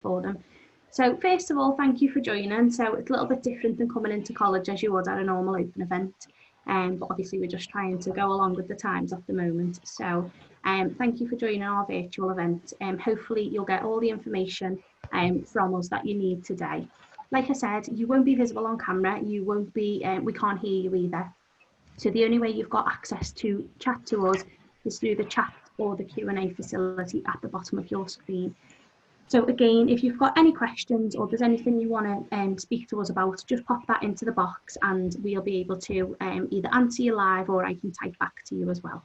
for them. So first of all, thank you for joining. So it's a little bit different than coming into college as you would at a normal open event. But obviously we're just trying to go along with the times at the moment. So thank you for joining our virtual event. Hopefully you'll get all the information from us that you need today. Like I said, you won't be visible on camera. You won't be, we can't hear you either. So the only way you've got access to chat to us is through the chat or the Q&A facility at the bottom of your screen. So again, if you've got any questions or there's anything you want to speak to us about, just pop that into the box and we'll be able to either answer you live or I can type back to you as well.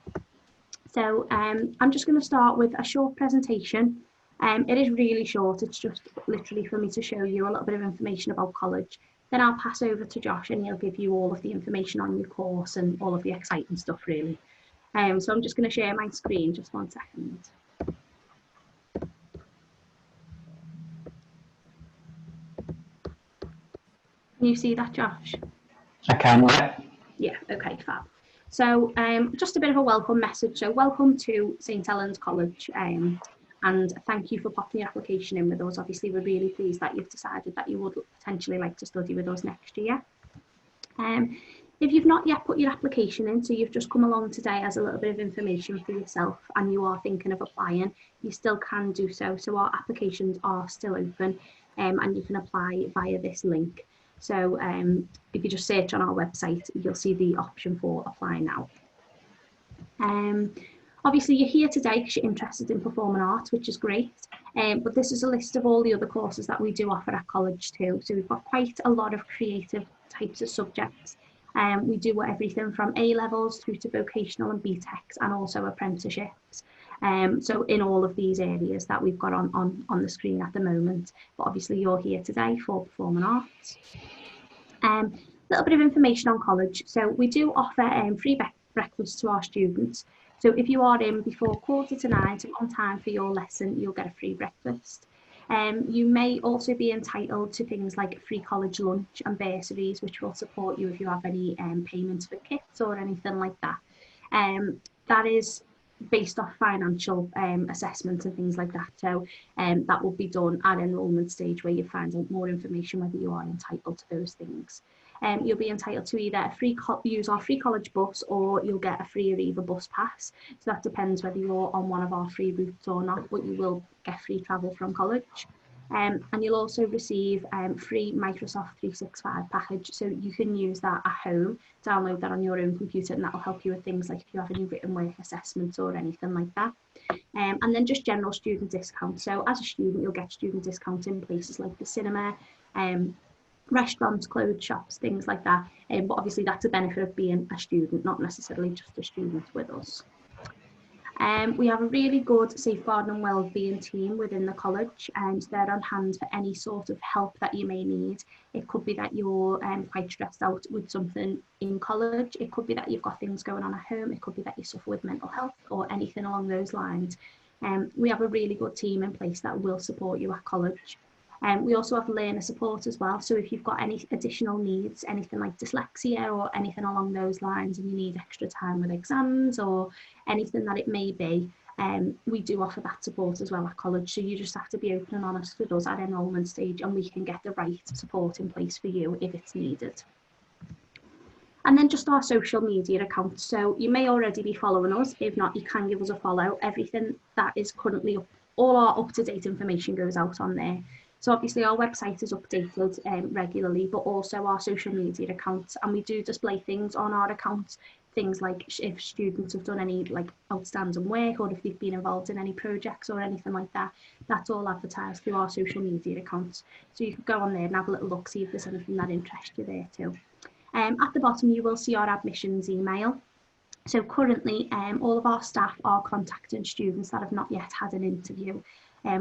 So I'm just going to start with a short presentation. It is really short. It's just literally for me to show you a little bit of information about college. Then I'll pass over to Josh and he'll give you all of the information on your course and all of the exciting stuff really. So I'm just going to share my screen, just 1 second. Can you see that, Josh? I can, yeah. Yeah, okay, fab. So just a bit of a welcome message. So welcome to St Helens College and thank you for popping your application in with us. Obviously, we're really pleased that you've decided that you would potentially like to study with us next year. If you've not yet put your application in, so you've just come along today as a little bit of information for yourself and you are thinking of applying, you still can do so. So our applications are still open and you can apply via this link. So if you just search on our website, you'll see the option for apply now. Obviously, you're here today because you're interested in performing arts, which is great. But this is a list of all the other courses that we do offer at college too. So we've got quite a lot of creative types of subjects. We do everything from A-levels through to vocational and BTECs and also apprenticeships. So in all of these areas that we've got on the screen at the moment. But obviously you're here today for performing arts. A little bit of information on college. So we do offer free breakfast to our students. So if you are in before 9:15, so on time for your lesson, you'll get a free breakfast. You may also be entitled to things like free college lunch and bursaries, which will support you if you have any payments for kits or anything like that. That is based off financial assessments and things like that. So that will be done at enrolment stage where you find out more information whether you are entitled to those things. You'll be entitled to either use our free college bus or you'll get a free Arriva bus pass. So that depends whether you're on one of our free routes or not, but you will get free travel from college. And you'll also receive free Microsoft 365 package, so you can use that at home, download that on your own computer, and that will help you with things like if you have any written work assessments or anything like that. And then just general student discount. So as a student, you'll get student discount in places like the cinema, restaurants, clothes shops, things like that. But obviously that's a benefit of being a student, not necessarily just a student with us. We have a really good safeguarding and wellbeing team within the college and they're on hand for any sort of help that you may need. It could be that you're quite stressed out with something in college. It could be that you've got things going on at home. It could be that you suffer with mental health or anything along those lines. We have a really good team in place that will support you at college. We also have learner support as well. So if you've got any additional needs, anything like dyslexia or anything along those lines, and you need extra time with exams or anything that it may be, we do offer that support as well at college. So you just have to be open and honest with us at enrolment stage and we can get the right support in place for you if it's needed. And then just our social media accounts. So you may already be following us. If not, you can give us a follow. Everything that is currently up, all our up-to-date information goes out on there. So obviously our website is updated regularly, but also our social media accounts, and we do display things on our accounts, things like if students have done any like outstanding work or if they've been involved in any projects or anything like that, that's all advertised through our social media accounts. So you can go on there and have a little look, see if there's anything that interests you there too. At the bottom you will see our admissions email. So currently all of our staff are contacting students that have not yet had an interview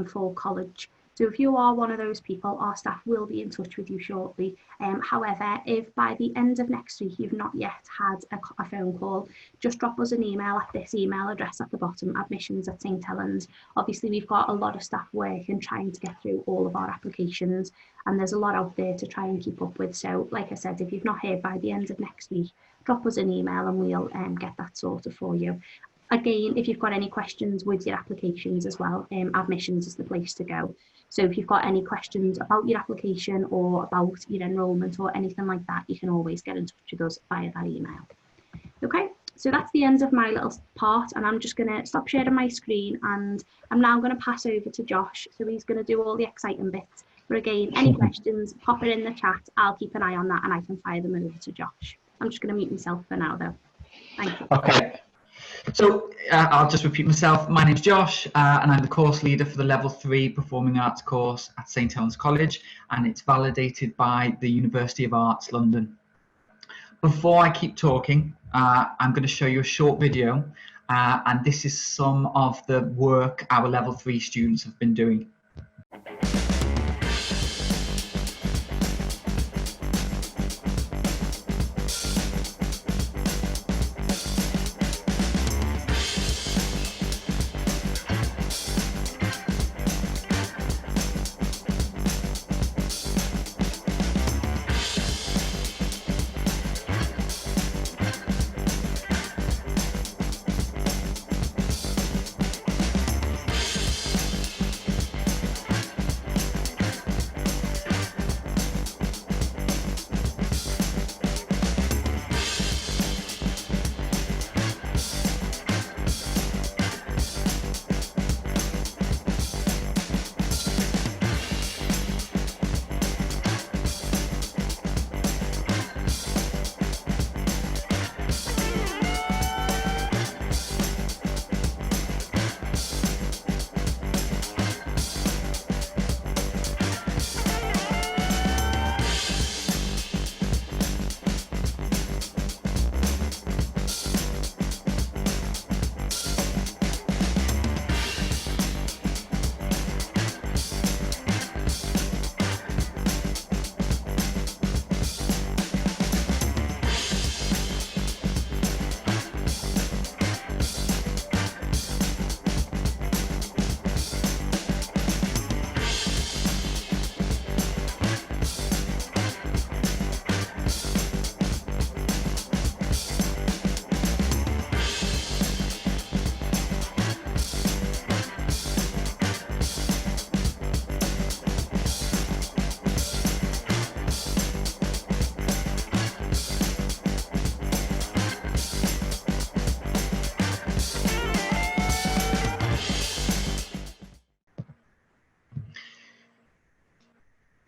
for college. So if you are one of those people, our staff will be in touch with you shortly. However, if by the end of next week you've not yet had a phone call, just drop us an email at this email address at the bottom, admissions@St Helens. Obviously, we've got a lot of staff working trying to get through all of our applications, and there's a lot out there to try and keep up with. So like I said, if you've not heard by the end of next week, drop us an email and we'll get that sorted for you. Again, if you've got any questions with your applications as well, admissions is the place to go. So if you've got any questions about your application or about your enrolment or anything like that, you can always get in touch with us via that email. Okay, so that's the end of my little part, and I'm just going to stop sharing my screen, and I'm now going to pass over to Josh. So he's going to do all the exciting bits. But again, any questions, pop it in the chat. I'll keep an eye on that and I can fire them over to Josh. I'm just going to mute myself for now though. Thank you. Okay. So I'll just repeat myself. My name's Josh, and I'm the course leader for the Level 3 Performing Arts course at St Helens College, and it's validated by the University of Arts, London. Before I keep talking, I'm going to show you a short video, and this is some of the work our Level 3 students have been doing.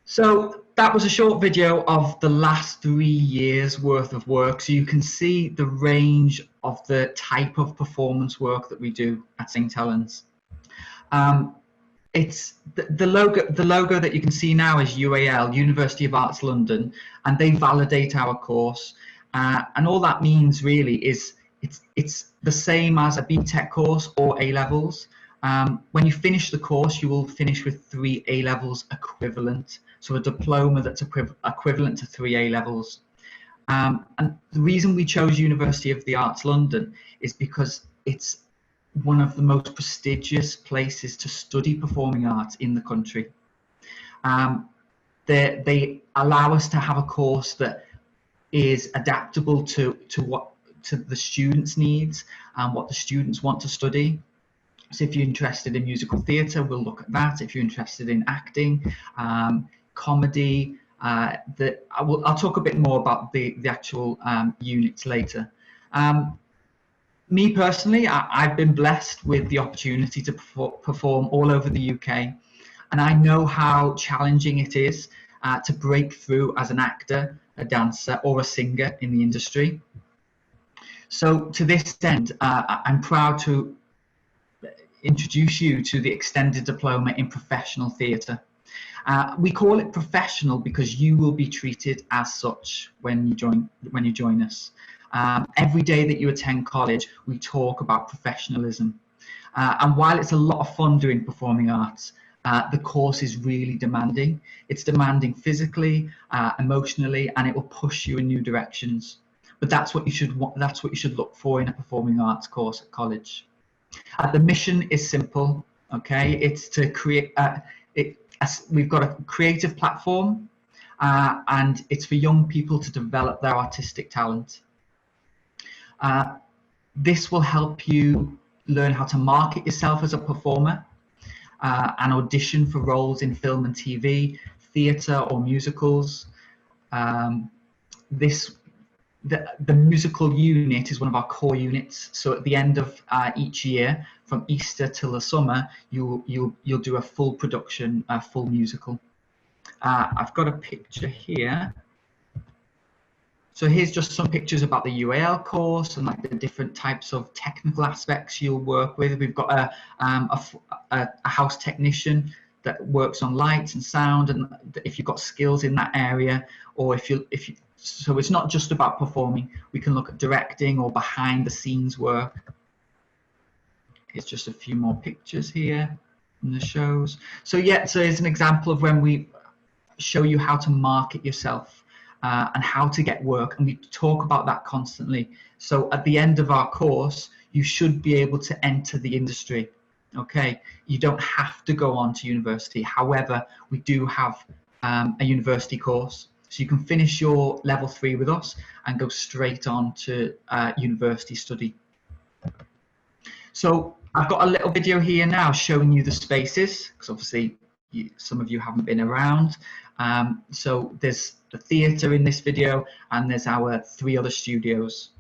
So that was a short video of the last 3 years worth of work. So you can see the range of the type of performance work that we do at St Helens. It's the logo that you can see now is UAL, University of Arts London, and they validate our course. And all that means really is it's the same as a BTEC course or A-levels. When you finish the course, you will finish with 3 A-levels equivalent. So a diploma that's equivalent to 3 A-levels. And the reason we chose University of the Arts London is because it's one of the most prestigious places to study performing arts in the country. They allow us to have a course that is adaptable to the students' needs and what the students want to study. So if you're interested in musical theatre, we'll look at that. If you're interested in acting, comedy, I'll talk a bit more about the actual units later. Me personally, I've been blessed with the opportunity to perform all over the UK, and I know how challenging it is to break through as an actor, a dancer, or a singer in the industry. So to this end, I'm proud to introduce you to the extended diploma in professional theatre. We call it professional because you will be treated as such when you join us. Every day that you attend college, we talk about professionalism. And while it's a lot of fun doing performing arts, the course is really demanding. It's demanding physically, emotionally, and it will push you in new directions. But that's what you should look for in a performing arts course at college. The mission is simple, okay? It's to create. We've got a creative platform, and it's for young people to develop their artistic talent. This will help you learn how to market yourself as a performer. and audition for roles in film and TV, theatre or musicals. The musical unit is one of our core units. So at the end of each year, from Easter till the summer, you'll do a full production, a full musical. I've got a picture here. So here's just some pictures about the UAL course and like the different types of technical aspects you'll work with. We've got a house technician that works on lights and sound, and if you've got skills in that area, or if you so it's not just about performing. We can look at directing or behind the scenes work. Here's just a few more pictures here from the shows. So yeah, so here's an example of when we show you how to market yourself. And how to get work, and we talk about that constantly. So at the end of our course, you should be able to enter the industry. Okay, you don't have to go on to university. However, we do have a university course, so you can finish your level 3 with us and go straight on to university study. So I've got a little video here now showing you the spaces, because obviously some of you haven't been around. So there's the theatre in this video, and there's our 3 other studios.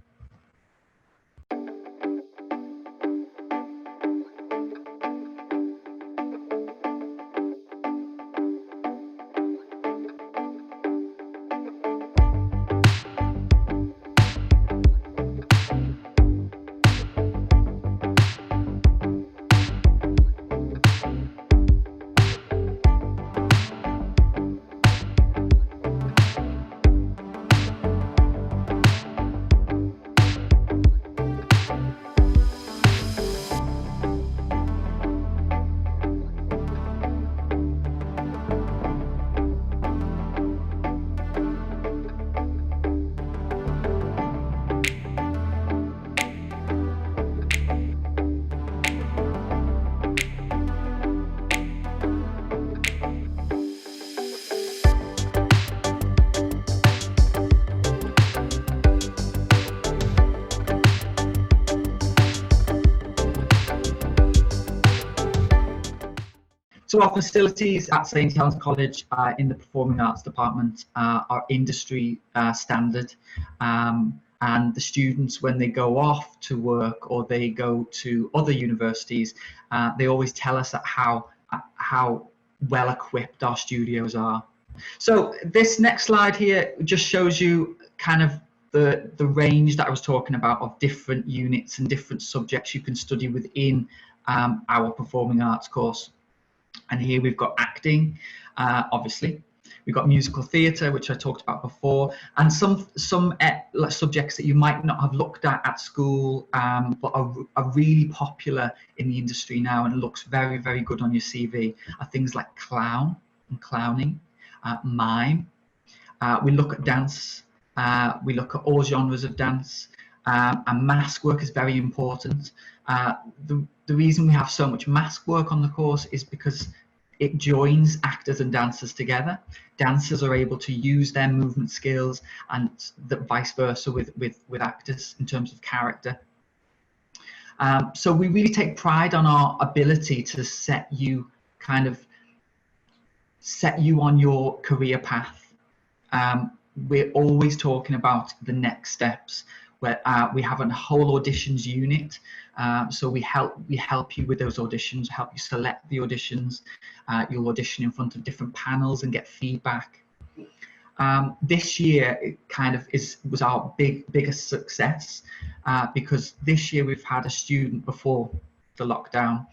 So our facilities at St Helens College in the Performing Arts Department are industry standard, and the students, when they go off to work or they go to other universities, they always tell us that how well equipped our studios are. So this next slide here just shows you kind of the range that I was talking about of different units and different subjects you can study within our Performing Arts course. And here we've got acting, obviously. We've got musical theatre, which I talked about before, and some subjects that you might not have looked at school, but are really popular in the industry now, and looks very, very good on your CV, are things like clown and clowning, mime. We look at dance. We look at all genres of dance, and mask work is very important. The reason we have so much mask work on the course is because it joins actors and dancers together. Dancers are able to use their movement skills, and vice versa with actors in terms of character. So we really take pride on our ability to set you on your career path. We're always talking about the next steps. Where we have a whole auditions unit, so we help you with those auditions, help you select the auditions. You'll audition in front of different panels and get feedback. This year it was our biggest success, because this year we've had a student before the lockdown.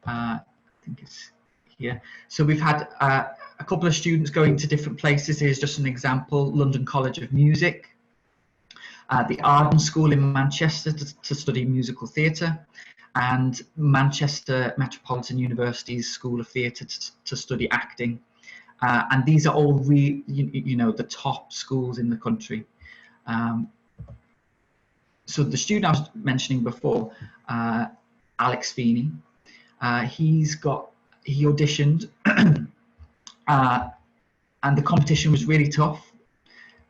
I think it's here. So we've had a couple of students going to different places. Here's just an example: London College of Music, the Arden School in Manchester to study musical theatre, and Manchester Metropolitan University's School of Theatre to study acting. And these are all the top schools in the country. So the student I was mentioning before, Alex Feeney, he auditioned, and the competition was really tough.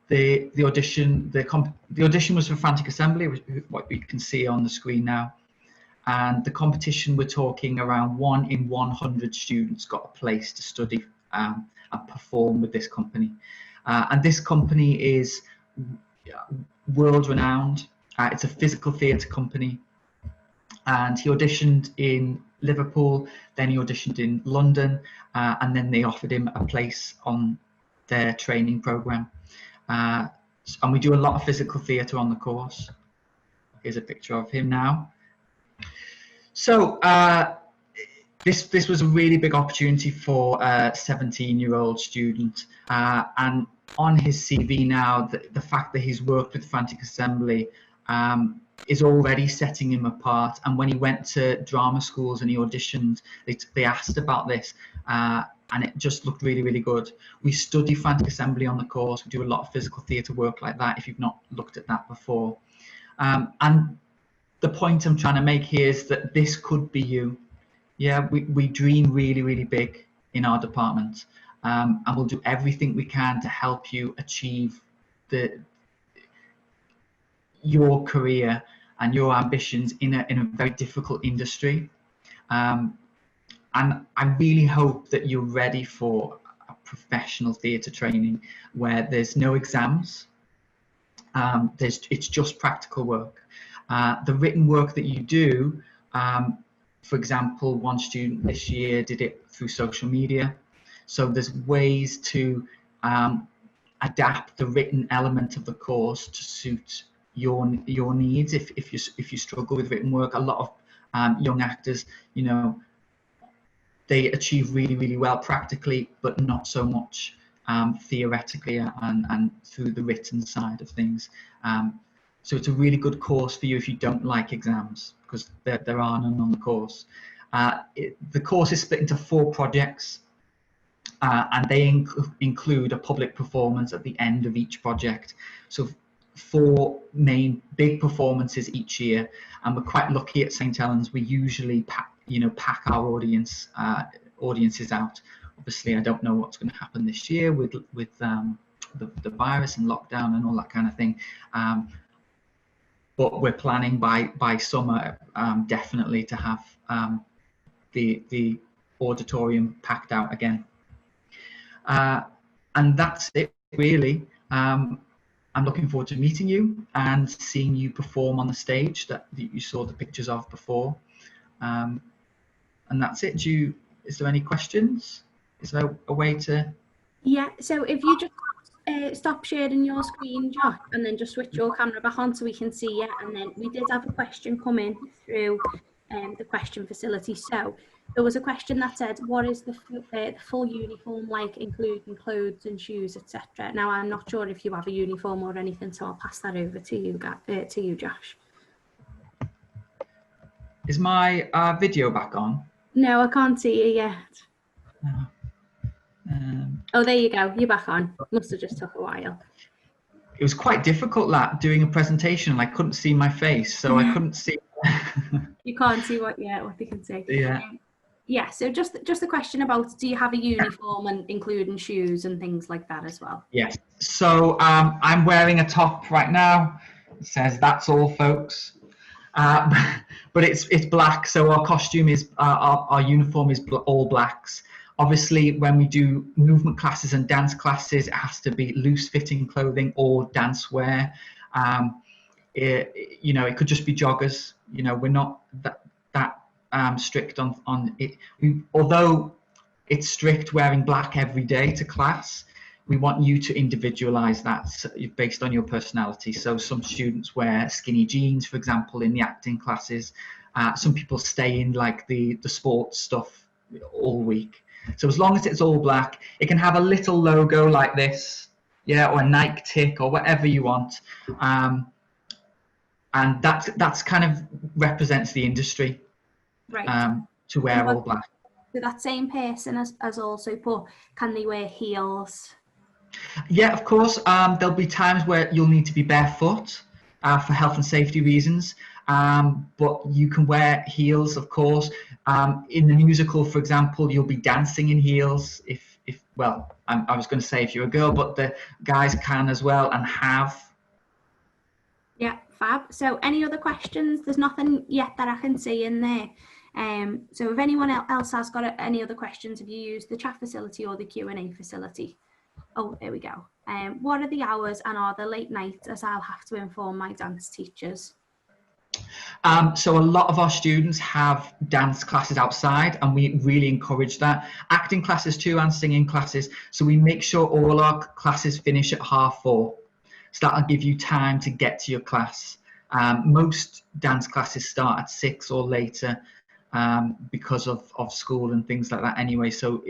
The audition was for FRANTIC Assembly, what you can see on the screen now. and the competition, we're talking around 1 in 100 students got a place to study and perform with this company. And this company is world renowned. It's a physical theatre company, and he auditioned in Liverpool, then he auditioned in London, and then they offered him a place on their training program. And we do a lot of physical theatre on the course. Here's a picture of him now. So this was a really big opportunity for a 17-year-old student, and on his CV now, the fact that he's worked with FRANTIC Assembly is already setting him apart. And when he went to drama schools and he auditioned, they asked about this, and it just looked really, really good. We study FRANTIC Assembly on the course. We do a lot of physical theatre work like that, if you've not looked at that before. And the point I'm trying to make here is that this could be you. Yeah, we dream really, really big in our department, and we'll do everything we can to help you achieve your career and your ambitions in a very difficult industry. And I really hope that you're ready for a professional theatre training where there's no exams. It's just practical work. The written work that you do, for example, one student this year did it through social media. So there's ways to adapt the written element of the course to suit your needs. If you struggle with written work, a lot of young actors, you know, they achieve really, really well practically, but not so much theoretically and through the written side of things. So it's a really good course for you if you don't like exams, because there are none on the course. The course is split into 4 projects, and they include a public performance at the end of each project. So 4 main big performances each year, and we're quite lucky at St Helens. We usually pack our audiences out. Obviously, I don't know what's going to happen this year with the virus and lockdown and all that kind of thing. But we're planning by summer definitely to have the auditorium packed out again. And that's it, really. I'm looking forward to meeting you and seeing you perform on the stage that you saw the pictures of before. And that's it. Is there any questions? Is there a way to? Yeah, so if you just stop sharing your screen, Josh, and then just switch your camera back on so we can see you. And then we did have a question come in through the question facility. So there was a question that said, what is the full uniform like, including clothes and shoes, etc.? Now, I'm not sure if you have a uniform or anything, so I'll pass that over to you, Josh. Is my video back on? No, I can't see you yet. Oh, there you go. You're back on. Must have just took a while. It was quite difficult doing a presentation, and I couldn't see my face, so I couldn't see. You can't see what they can see. Yeah. Yeah. So just a question about, do you have a uniform, and including shoes and things like that as well? Yes. So I'm wearing a top right now. It says "That's all, folks," but it's black. So our costume is our uniform is all blacks. Obviously, when we do movement classes and dance classes, it has to be loose-fitting clothing or dance wear. It could just be joggers. We're not that strict on it. Although it's strict wearing black every day to class, we want you to individualize that based on your personality. So some students wear skinny jeans, for example, in the acting classes. Some people stay in like the sports stuff all week. So as long as it's all black, it can have a little logo like this, or a Nike tick or whatever you want. And that's kind of represents the industry, right? To wear all black. So that same person as also put, can they wear heels? Yeah, of course. There'll be times where you'll need to be barefoot for health and safety reasons. But you can wear heels, of course. In the musical, for example, you'll be dancing in heels. I was going to say if you're a girl, but the guys can as well and have. Yeah, fab. So any other questions? There's nothing yet that I can see in there. So if anyone else has got any other questions, have you used the chat facility or the Q&A facility? Oh, there we go. What are the hours and are there late nights, as I'll have to inform my dance teachers? So a lot of our students have dance classes outside, and we really encourage that. Acting classes too, and singing classes. So we make sure all our classes finish at 4:30. So that'll give you time to get to your class. Most dance classes start at 6 or later because of school and things like that anyway. So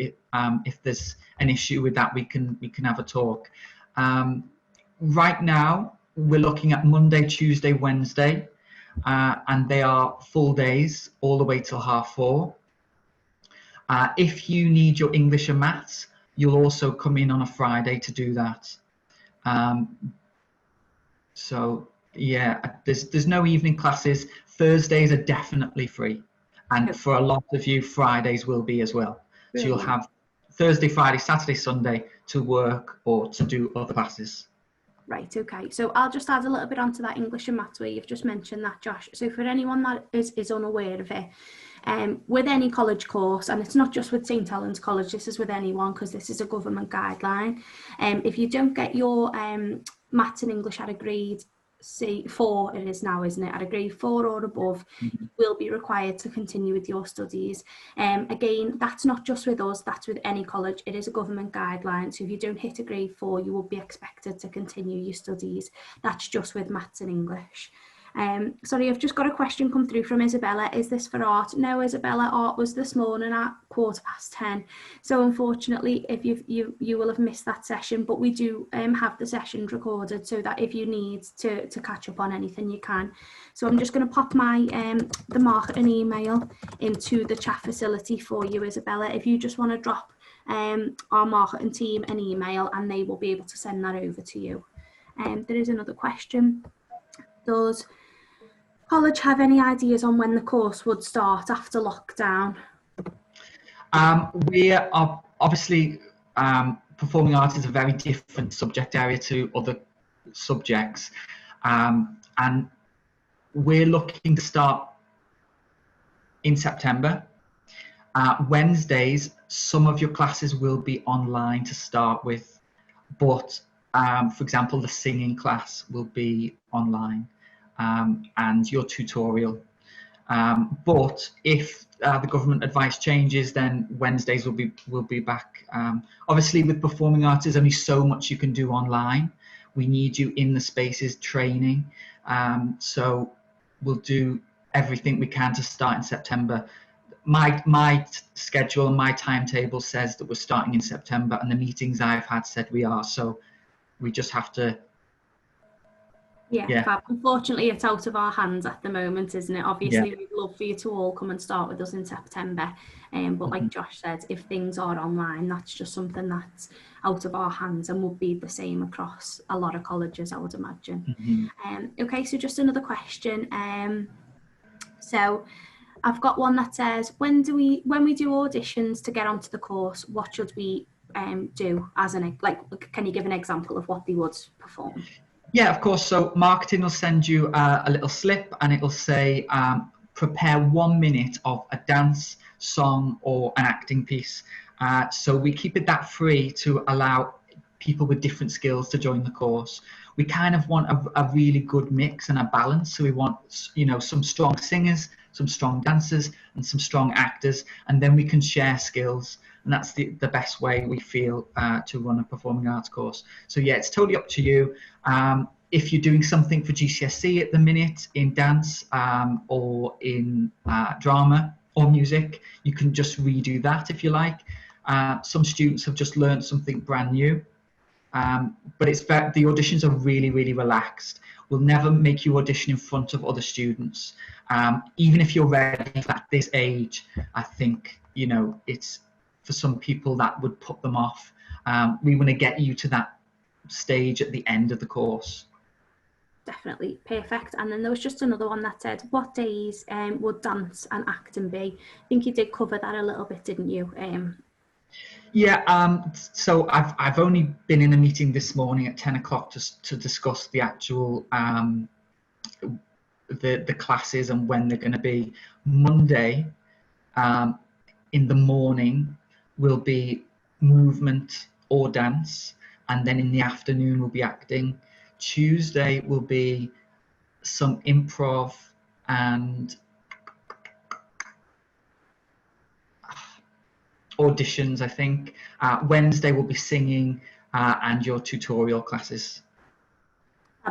if there's an issue with that, we can have a talk. Right now, we're looking at Monday, Tuesday, Wednesday. And they are full days all the way till 4:30. If you need your English and maths, you'll also come in on a Friday to do that. So yeah, there's no evening classes. Thursdays are definitely free, and for a lot of you, Fridays will be as well. So you'll have Thursday, Friday, Saturday, Sunday to work or to do other classes. Right, okay. So I'll just add a little bit onto that English and maths where you've just mentioned that, Josh. So for anyone that is unaware of it, with any college course, and it's not just with St Helens College, this is with anyone because this is a government guideline. If you don't get your maths and English at a grade 4, it is now, isn't it? At a grade 4 or above, you will be required to continue with your studies. Again, that's not just with us, that's with any college. It is a government guideline. So if you don't hit a grade 4, you will be expected to continue your studies. That's just with maths and English. Sorry, I've just got a question come through from Isabella. Is this for art? No, Isabella, art was this morning at 10:15. So unfortunately, if you will have missed that session, but we do have the session recorded so that if you need to catch up on anything, you can. So I'm just going to pop my the marketing email into the chat facility for you, Isabella. If you just want to drop our marketing team an email, and they will be able to send that over to you. There is another question. Does college have any ideas on when the course would start after lockdown? We are obviously performing arts is a very different subject area to other subjects, and we're looking to start in September. Wednesdays, some of your classes will be online to start with, but for example, the singing class will be online. And your tutorial. But if the government advice changes, then Wednesdays will be back. Obviously, with performing arts, there's only so much you can do online. We need you in the spaces training. So we'll do everything we can to start in September. My schedule and my timetable says that we're starting in September, and the meetings I've had said we are. So we just have to. Yeah. Unfortunately, it's out of our hands at the moment, isn't it? Obviously, we'd love for you to all come and start with us in September. But like Josh said, if things are online, that's just something that's out of our hands and would be the same across a lot of colleges, I would imagine. Okay, so just another question. So I've got one that says, when we do auditions to get onto the course, what should we do as can you give an example of what they would perform? Yeah, of course. So marketing will send you a little slip, and it will say, prepare 1 minute of a dance, song, or an acting piece. So we keep it that free to allow people with different skills to join the course. We kind of want a really good mix and a balance. So we want, some strong singers, some strong dancers, and some strong actors, and then we can share skills. And that's the best way we feel to run a performing arts course. So yeah, it's totally up to you. If you're doing something for GCSE at the minute in dance or in drama or music, you can just redo that if you like. Some students have just learned something brand new. But the auditions are really, really relaxed. We'll never make you audition in front of other students. Even if you're ready at this age, I think, it's, for some people that would put them off. We want to get you to that stage at the end of the course. Definitely, perfect. And then there was just another one that said, what days would dance and acting be? I think you did cover that a little bit, didn't you? Yeah, so I've only been in a meeting this morning at 10 o'clock to discuss the actual the classes and when they're going to be. Monday in the morning will be movement or dance, and then in the afternoon will be acting. Tuesday will be some improv and auditions, I think. Wednesday will be singing and your tutorial classes.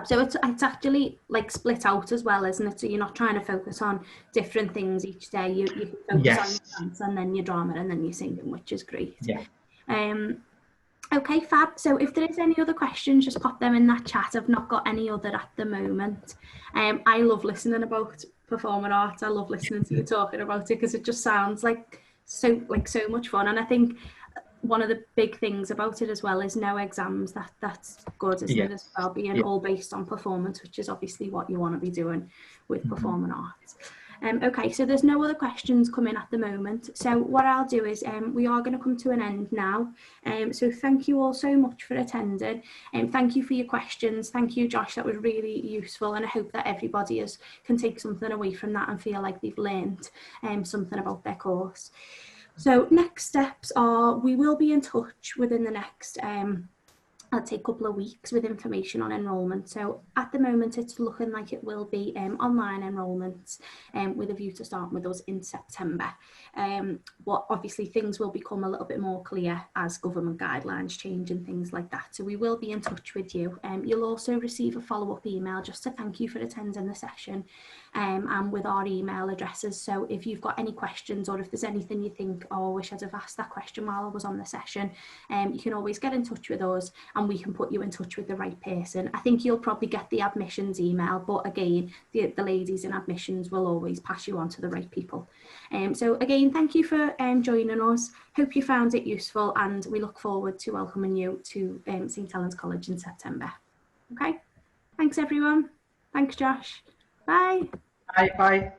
So it's actually like split out as well, isn't it? So you're not trying to focus on different things each day. You can focus Yes. on your dance and then your drama and then your singing, which is great. Yeah. Okay, fab. So if there is any other questions, just pop them in that chat. I've not got any other at the moment. I love listening about performing arts. I love listening to you talking about it because it just sounds like so much fun. And I think one of the big things about it as well is no exams. That's good, isn't it, as well? Being all based on performance, which is obviously what you want to be doing with performing arts. Okay, so there's no other questions coming at the moment. So what I'll do is we are going to come to an end now. So thank you all so much for attending. Thank you for your questions. Thank you, Josh. That was really useful. And I hope that everybody can take something away from that and feel like they've learned something about their course. So next steps are, we will be in touch within the next I'd say a couple of weeks with information on enrolment. So at the moment it's looking like it will be online enrolment with a view to starting with us in September. But obviously things will become a little bit more clear as government guidelines change and things like that. So we will be in touch with you. You'll also receive a follow-up email just to thank you for attending the session and with our email addresses. So if you've got any questions or if there's anything you think, oh, I wish I'd have asked that question while I was on the session, you can always get in touch with us and we can put you in touch with the right person. I think you'll probably get the admissions email, but again, the ladies in admissions will always pass you on to the right people. So again, thank you for joining us. Hope you found it useful and we look forward to welcoming you to St Helens College in September. Okay, thanks everyone. Thanks Josh. Bye. Bye.